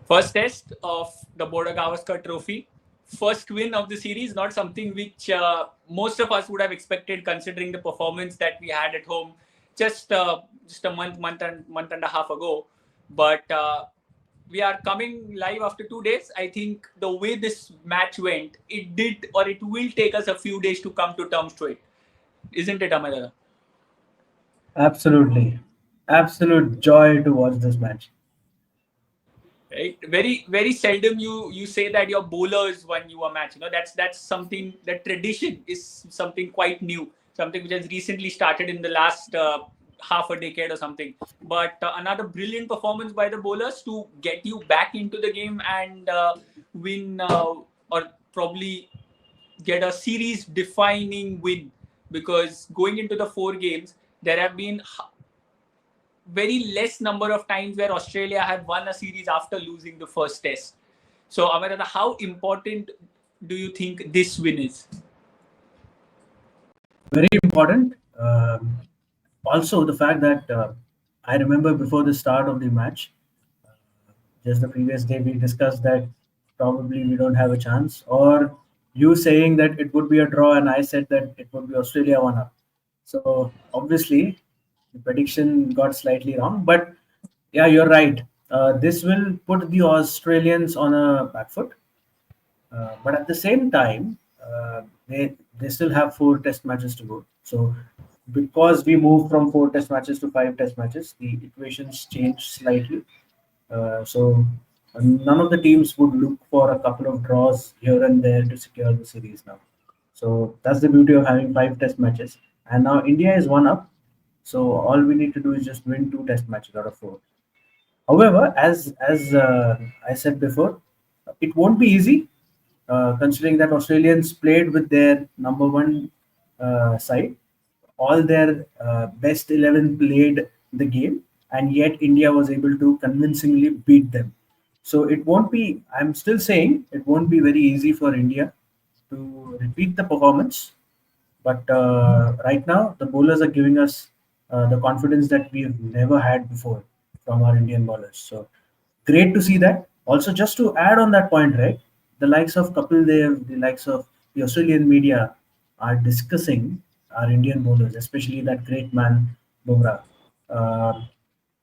First test of the Border Gavaskar Trophy. First win of the series, not something which most of us would have expected, considering the performance that we had at home just a month and a half ago. But we are coming live after 2 days. I think the way this match went, it did or it will take us a few days to come to terms to it, isn't it, Amadada? Absolutely. Absolute joy to watch this match. Right, very seldom you say that your bowlers won you a match. That's something, that tradition is something quite new, something which has recently started in the last half a decade or something. But another brilliant performance by the bowlers to get you back into the game and win, or probably get a series defining win, because going into the 4 games there have been very less number of times where Australia have won a series after losing the first test. So, Amarada, how important do you think this win is? Very important. Also, the fact that I remember before the start of the match, just the previous day, we discussed that probably we don't have a chance, or you saying that it would be a draw, and I said that it would be Australia 1 up. So, obviously, the prediction got slightly wrong, but yeah, you're right. This will put the Australians on a back foot. But at the same time, they still have 4 test matches to go. So because we moved from 4 test matches to 5 test matches, the equations change slightly. So none of the teams would look for a couple of draws here and there to secure the series now. So that's the beauty of having 5 test matches. And now India is 1 up. So all we need to do is just win 2 test matches out of 4. However, as I said before, it won't be easy, considering that Australians played with their number one side. All their best 11 played the game, and yet India was able to convincingly beat them. So it won't be, I'm still saying, it won't be very easy for India to repeat the performance. But right now, the bowlers are giving us the confidence that we've never had before from our Indian bowlers. So great to see that. Also, just to add on that point, right, the likes of Kapil Dev, the likes of the Australian media are discussing our Indian bowlers, especially that great man Bumrah. Uh,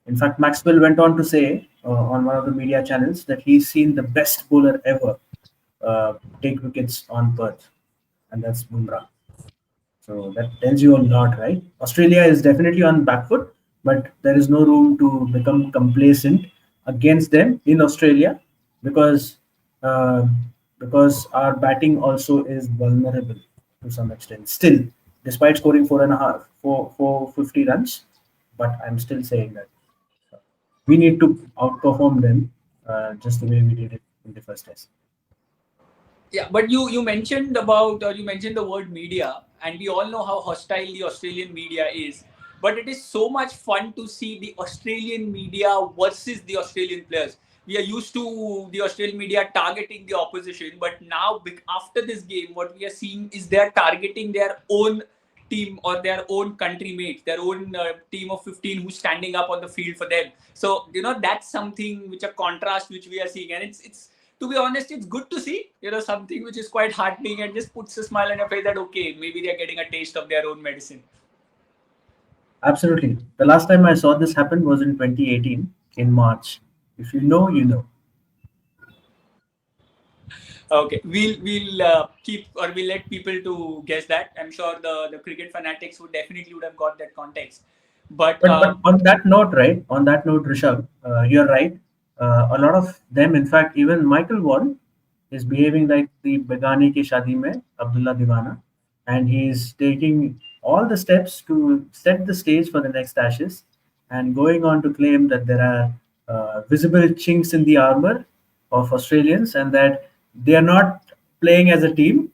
in fact, Maxwell went on to say on one of the media channels that he's seen the best bowler ever take wickets on Perth, and that's Bumrah. So that tells you a lot, right? Australia is definitely on back foot, but there is no room to become complacent against them in Australia because uh, because our batting also is vulnerable to some extent. Still, despite scoring 450 runs, but I'm still saying that we need to outperform them just the way we did it in the first test. Yeah, but you mentioned about, or you mentioned the word media, and we all know how hostile the Australian media is. But it is so much fun to see the Australian media versus the Australian players. We are used to the Australian media targeting the opposition, but now after this game, what we are seeing is they are targeting their own team or their own country mates, their own team of 15 who's standing up on the field for them. So that's something which a contrast which we are seeing, and it's to be honest, it's good to see, something which is quite heartening and just puts a smile on your face that, okay, maybe they're getting a taste of their own medicine. Absolutely. The last time I saw this happen was in 2018 in March. If you know, you know. Okay, we'll let people to guess that. I'm sure the cricket fanatics would have got that context. But But on that note, right? On that note, Rishabh, you're right. A lot of them, in fact, even Michael Warren is behaving like the Begani ki Shadi mein Abdullah Divana, and he's taking all the steps to set the stage for the next Ashes, and going on to claim that there are visible chinks in the armor of Australians, and that they are not playing as a team.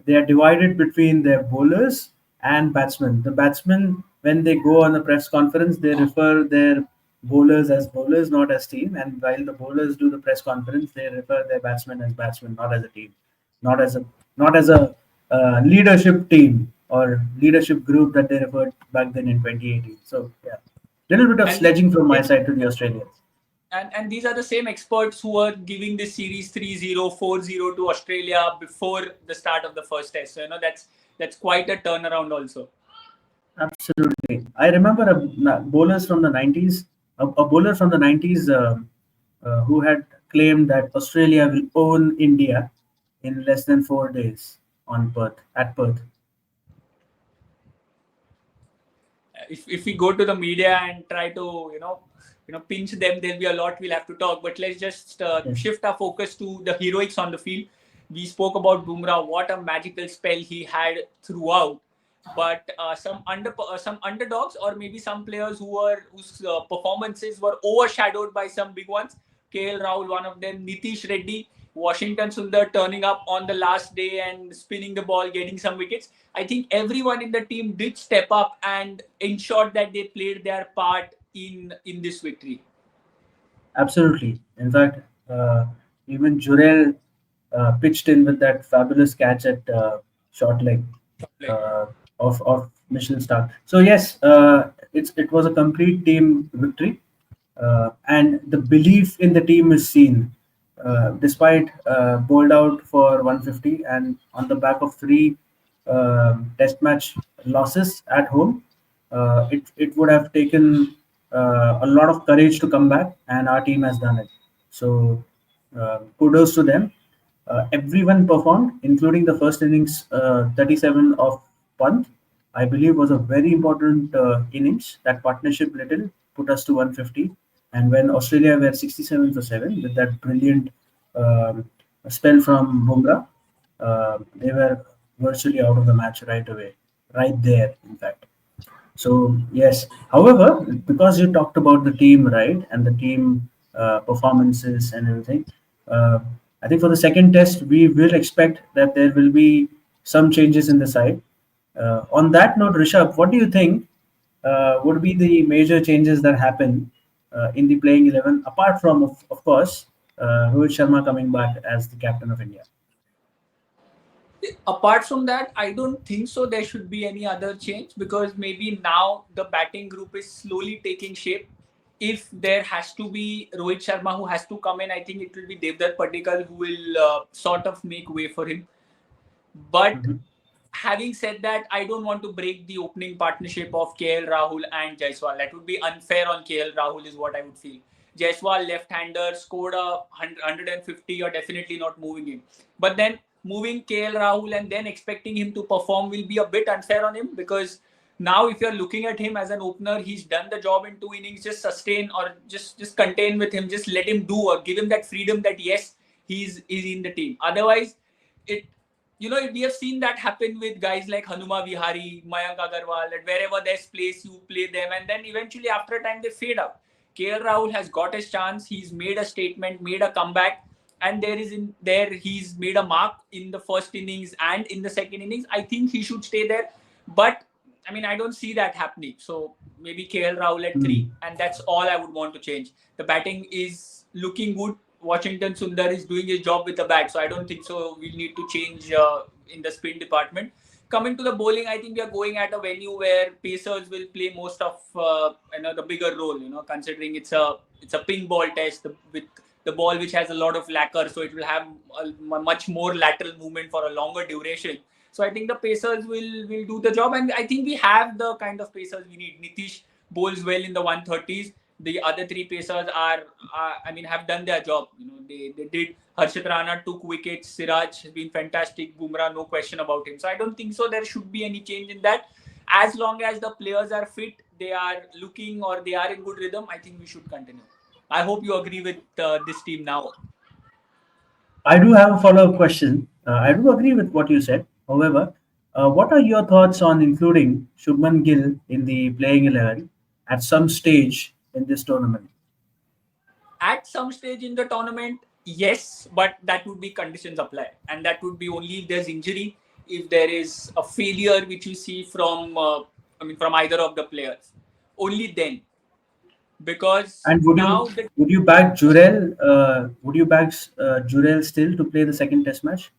They are divided between their bowlers and batsmen. The batsmen, when they go on a press conference, they refer their bowlers as bowlers, not as team. And while the bowlers do the press conference, they refer their batsmen as batsmen, not as a team, not as a leadership team or leadership group that they referred back then in 2018. So yeah, little bit of and the, sledging from my side to the Australians. And these are the same experts who were giving this series 3-0, 4-0 to Australia before the start of the first test. So that's quite a turnaround also. Absolutely. I remember bowlers from the 90s, a bowler from the 90s who had claimed that Australia will own India in less than 4 days on Perth, at Perth. If we go to the media and try to pinch them, there'll be a lot we'll have to talk. But let's just Yes. shift our focus to the heroics on the field. We spoke about Bumrah, what a magical spell he had throughout. But some underdogs, or maybe some players whose performances were overshadowed by some big ones. KL Rahul, one of them. Nitish Reddy, Washington Sundar turning up on the last day and spinning the ball, getting some wickets. I think everyone in the team did step up and ensured that they played their part in this victory. Absolutely. In fact, even Jurel pitched in with that fabulous catch at short leg Like, uh, of Michelin Stark. So yes, it was a complete team victory, and the belief in the team is seen. Despite bowled out for 150 and on the back of three test match losses at home, it would have taken a lot of courage to come back, and our team has done it. So kudos to them. Everyone performed, including the first innings 37 of Pant. I believe was a very important innings. That partnership little put us to 150. And when Australia were 67 for 7 with that brilliant um, spell from Bumrah, they were virtually out of the match right away, right there, in fact. So yes, however, because you talked about the team, right, and the team performances and everything, uh, I think for the second test we will expect that there will be some changes in the side. On that note, Rishabh, what do you think would be the major changes that happen in the playing 11, apart from, of course, Rohit Sharma coming back as the captain of India? apart from that, I don't think so there should be any other change, because maybe now the batting group is slowly taking shape. If there has to be Rohit Sharma who has to come in, I think it will be Devdutt Padikkal who will sort of make way for him. But Mhm. having said that, I don't want to break the opening partnership of KL Rahul and Jaiswal. That would be unfair on KL Rahul, is what I would feel. Jaiswal, left-hander, scored a 150. You're definitely not moving him. But then moving KL Rahul and then expecting him to perform will be a bit unfair on him, because now if you're looking at him as an opener, he's done the job in 2 innings. Just sustain, or just contain with him. Just let him do, or give him that freedom that yes, he's in the team. Otherwise, it we have seen that happen with guys like Hanuma Vihari, Mayank Agarwal, that wherever there's place, you play them, and then eventually after a time they fade out. KL Rahul has got his chance. He's made a statement, made a comeback, and he's made a mark in the first innings and in the second innings. I think he should stay there, but I mean I don't see that happening. So maybe KL Rahul at Mm. three, and that's all I would want to change. The batting is looking good. Washington Sundar is doing his job with the bat, so I don't think so. We'll need to change in the spin department. Coming to the bowling, I think we are going at a venue where pacers will play most of the bigger role. Considering it's a ping ball test with the ball which has a lot of lacquer, so it will have much more lateral movement for a longer duration. So I think the pacers will do the job, and I think we have the kind of pacers we need. Nitish bowls well in the 130s. The other three pacers have done their job. They did. Harshit Rana took wickets. Siraj has been fantastic. Bumrah, no question about him. So I don't think so there should be any change in that. As long as the players are fit, they are looking, or they are in good rhythm, I think we should continue. I hope you agree with this team now. I do have a follow-up question. I do agree with what you said. However, what are your thoughts on including Shubman Gill in the playing 11 at some stage in this tournament? At some stage in the tournament, yes, but that would be conditions apply, and that would be only if there's injury, if there is a failure which you see from either of the players, only then. Because And now the would you back Jurel? Would you back Jurel still to play the second Test match?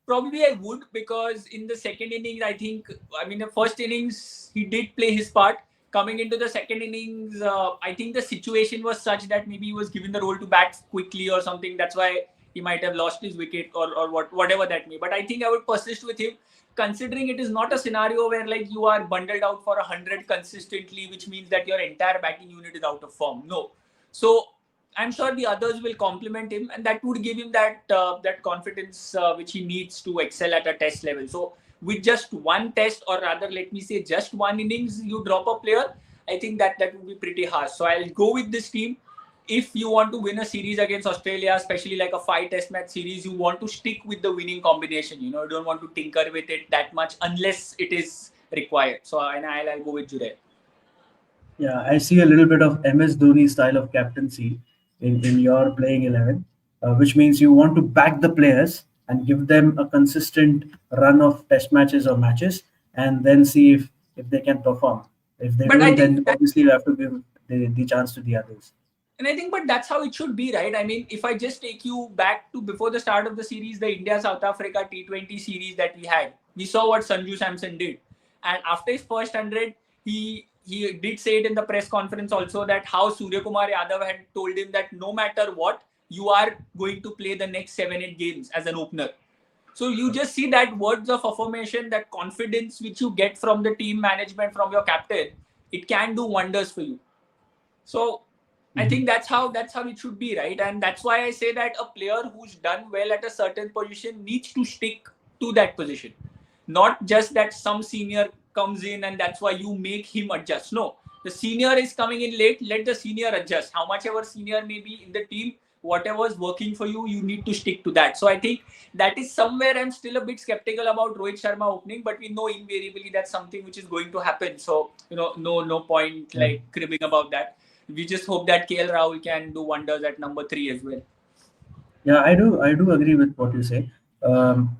probably I would, because in the second innings, the first innings he did play his part. coming into the second innings, I think the situation was such that maybe he was given the role to bat quickly or something. That's why he might have lost his wicket or whatever that may. But I think I would persist with him, considering it is not a scenario where like you are bundled out for 100 consistently, which means that your entire batting unit is out of form. No. So I'm sure the others will complement him, and that would give him that confidence which he needs to excel at a test level. So with just one test, or rather, let me say, just one innings, you drop a player. I think that would be pretty harsh. So I'll go with this team. If you want to win a series against Australia, especially like a 5 test match series, you want to stick with the winning combination. You don't want to tinker with it that much unless it is required. So and I'll go with Jurel. Yeah, I see a little bit of MS Dhoni style of captaincy in your playing 11, which means you want to back the players and give them a consistent run of test matches or matches, and then see if they can perform. If they But I don't, think then obviously you have to give the chance to the others. And I think, but that's how it should be, right? I mean, if I just take you back to before the start of the series, the India South Africa T20 series that we had, we saw what Sanju Samson did, and after his first 100, he did say it in the press conference also that how Surya Kumar Yadav had told him that no matter what, you are going to play the next 7-8 games as an opener. So you just see that words of affirmation, that confidence which you get from the team management, from your captain, it can do wonders for you. So I think that's how it should be, right? And that's why I say that a player who's done well at a certain position needs to stick to that position, not just that some senior comes in and that's why you make him adjust. No, the senior is coming in late. Let the senior adjust. How much ever senior may be in the team, whatever is working for you, you need to stick to that. So I think that is somewhere I'm still a bit skeptical about Rohit Sharma opening, but we know invariably that's something which is going to happen. So no point Yeah. like cribbing about that. We just hope that KL Rahul can do wonders at number 3 as well. Yeah, I do agree with what you say.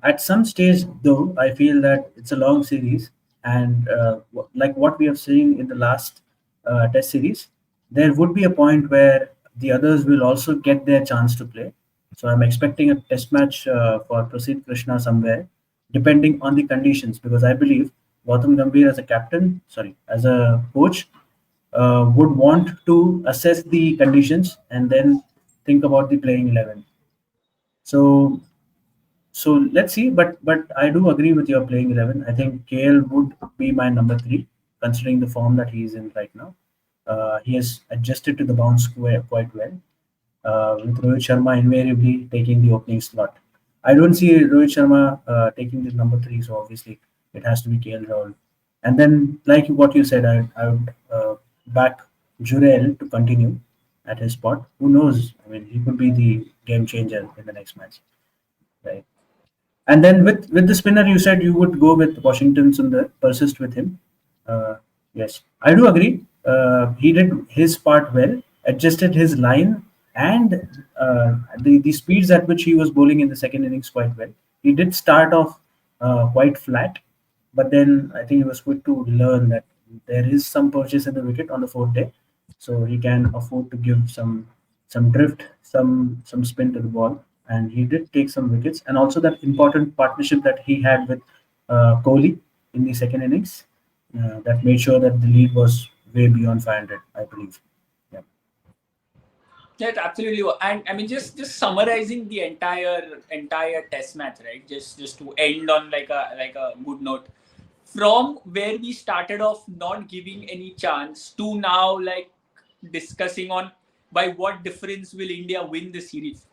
At some stage, though, I feel that it's a long series, and like what we have seen in the last Test series, there would be a point where the others will also get their chance to play. So I'm expecting a Test match for Prasidh Krishna somewhere, depending on the conditions, because I believe Gautam Gambhir as a captain, sorry, as a coach, would want to assess the conditions and then think about the playing 11. So let's see, but I do agree with your playing 11. I think KL would be my number three, considering the form that he is in right now. He has adjusted to the bounce quite well, with Rohit Sharma invariably taking the opening slot. I don't see Rohit Sharma taking the number three, so obviously it has to be KL Rahul. And then, like what you said, I would back Jurel to continue at his spot. Who knows? I mean, he could be the game changer in the next match, right? And then with the spinner, you said you would go with Washington Sundar, persist with him. Yes, I do agree. He did his part well, adjusted his line and the speeds at which he was bowling in the second innings quite well. He did start off quite flat, but then I think he was quick to learn that there is some purchase in the wicket on the fourth day, so he can afford to give some drift, some spin to the ball, and he did take some wickets. And also that important partnership that he had with Kohli in the second innings, that made sure that the lead was way beyond 500, I believe. Yeah. Yeah, it absolutely. And I mean, just summarizing the entire test match, right? Just to end on like a good note. From where we started off not giving any chance to now like discussing on by what difference will India win the series.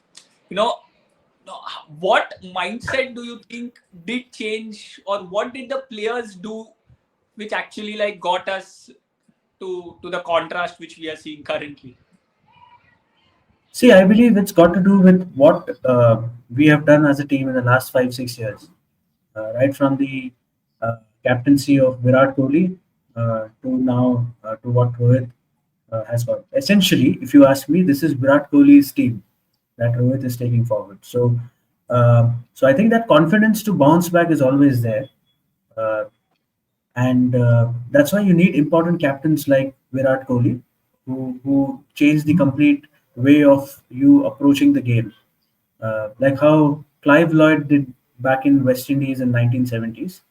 You know, what mindset do you think did change, or what did the players do which actually like got us to the contrast which we are seeing currently? See, I believe it's got to do with what we have done as a team in the last 5 6 years, right from the captaincy of Virat Kohli to now to what Rohit has got. Essentially, if you ask me, this is Virat Kohli's team that Rohit is taking forward. So I think that confidence to bounce back is always there, uh, and that's why you need important captains like Virat Kohli, who change the complete way of you approaching the game, like how Clive Lloyd did back in West Indies in 1970s,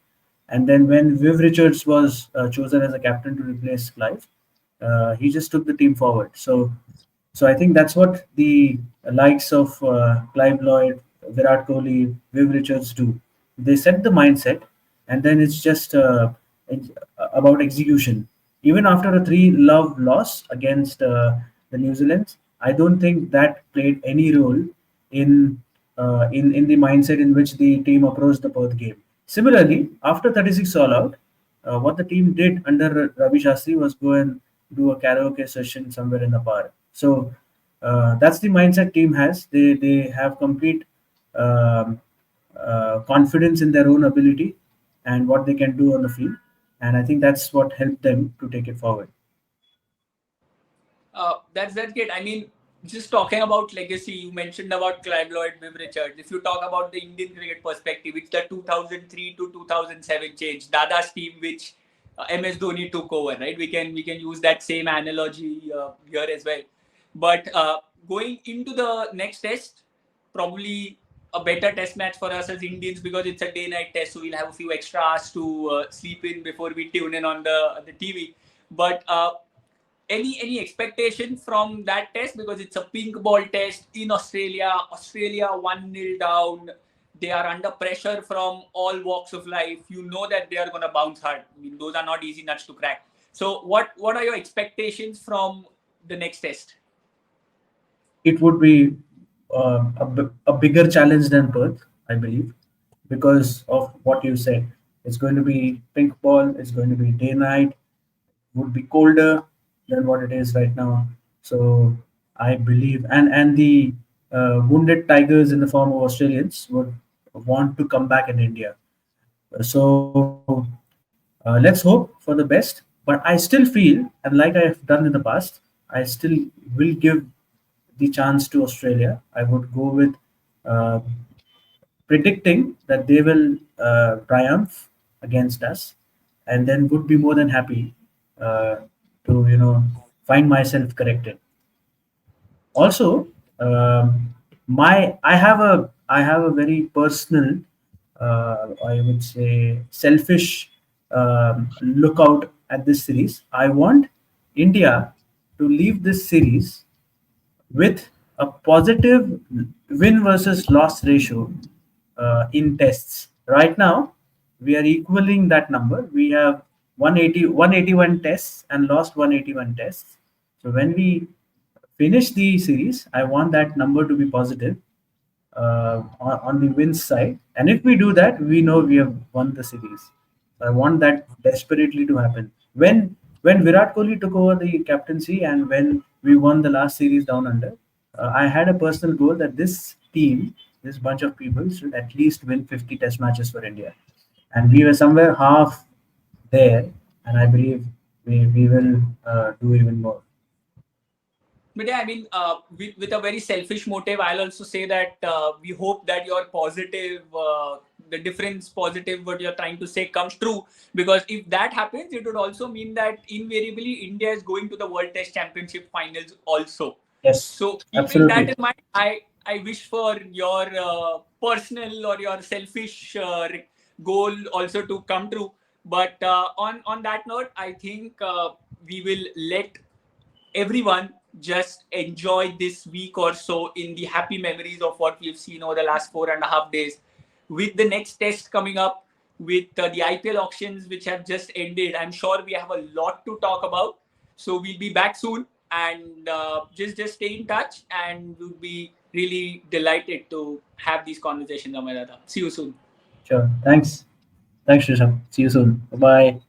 And then when Viv Richards was chosen as a captain to replace Clive, he just took the team forward. So I think that's what the likes of Clive Lloyd, Virat Kohli, Viv Richards do. They set the mindset, and then it's just about execution. Even after a three-love loss against the New Zealand, I don't think that played any role in in the mindset in which the team approached the Perth game. Similarly, after 36 all out, what the team did under Ravi Shastri was go and do a karaoke session somewhere in the park. So that's the mindset team has. They have complete um, confidence in their own ability and what they can do on the field, and I think that's what helped them to take it forward. That's great. I mean, just talking about legacy, you mentioned about Clive Lloyd, Viv Richards. If you talk about the Indian cricket perspective, it's the 2003 to 2007 change, Dada's team, which MS Dhoni took over. Right? We can use that same analogy here as well. But going into the next test, probably a better test match for us as Indians because it's a day-night test, so we'll have a few extra hours to sleep in before we tune in on the TV. But any expectation from that test because it's a pink ball test in Australia. Australia 1-0 down. They are under pressure from all walks of life. You know that they are going to bounce hard. I mean, those are not easy nuts to crack. So, what are your expectations from the next test? It would be a bigger challenge than Perth, I believe, because of what you said. It's going to be pink ball. It's going to be day night. Would be colder than what it is right now. So I believe, and the wounded tigers in the form of Australians would want to come back in India. So let's hope for the best. But I still feel, and like I have done in the past, I still will give the chance to Australia. I would go with uh, predicting that they will triumph against us, and then would be more than happy uh, to find myself corrected. Also, my I have a very personal, I would say, selfish lookout at this series. I want India to leave this series with a positive win versus loss ratio in tests. Right now, we are equaling that number. We have 181 tests and lost 181 tests. So when we finish the series, I want that number to be positive on the wins side. And if we do that, we know we have won the series. So I want that desperately to happen. When Virat Kohli took over the captaincy and when we won the last series down under, I had a personal goal that this team, this bunch of people, should at least win 50 Test matches for India, and we were somewhere half there, and I believe we will do even more. But yeah, I mean, with a very selfish motive, I'll also say that we hope that your positive, the difference positive, what you're trying to say comes true. Because if that happens, it would also mean that invariably India is going to the World Test Championship finals also. Yes, So keeping that absolutely. in mind, I wish for your personal or your selfish goal also to come true. But on that note, I think we will let everyone just enjoy this week or so in the happy memories of what we've seen over the last 4.5 days. With the next test coming up, with the IPL auctions which have just ended, I'm sure we have a lot to talk about. So we'll be back soon, and just stay in touch, and we'll be really delighted to have these conversations, Amarada. See you soon. Sure. Thanks. Thanks, Rishabh. See you soon. Bye bye.